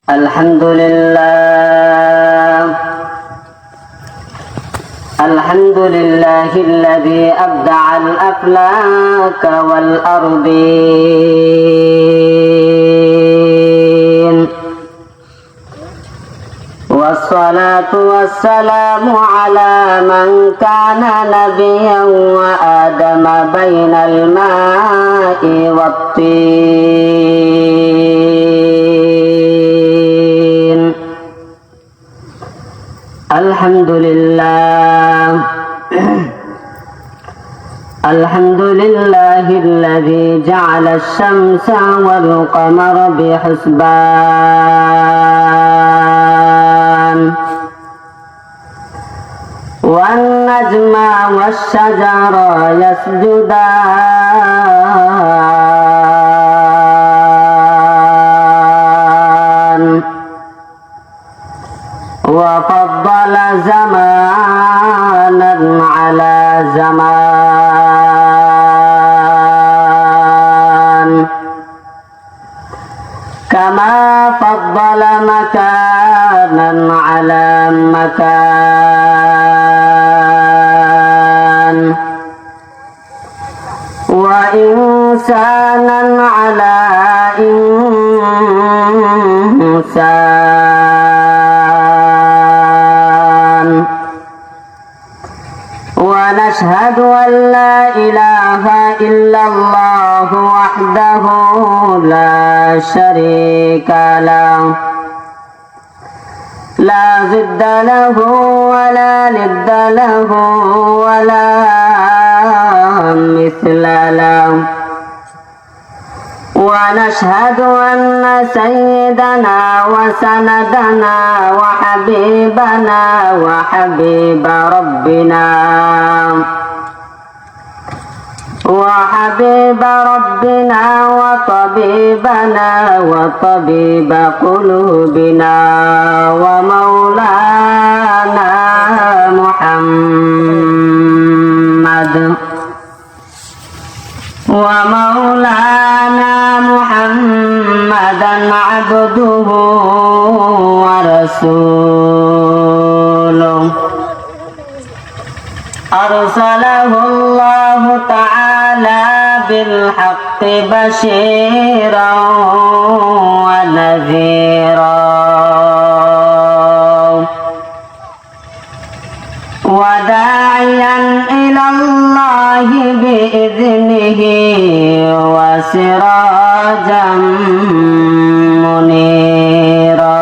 الحمد لله الذي أبدع الأفلاك والأرضين، والصلاة والسلام على من كان نبيا وآدم بين الماء والطين. الحمد لله الذي جعل الشمس والقمر بحسبان، والنجم والشجر يسجدان، وفضل زمانا على زمان، كما فضل مكانا على مكان، وإنسانا على إنسان. ونشهد أن لا إله إلا الله وحده لا شريك له، لا ضد له ولا ند له ولا مثل له. ونشهد أن سيدنا وسندنا وحبيبنا وحبيب ربنا وطبيبنا وطبيب قلوبنا ومولانا محمدا عبده ورسوله، أرسله الله تعالى بالحق بشيرا ونذيرا، وداعيا إلى الله بإذنه وسراجا منيرا.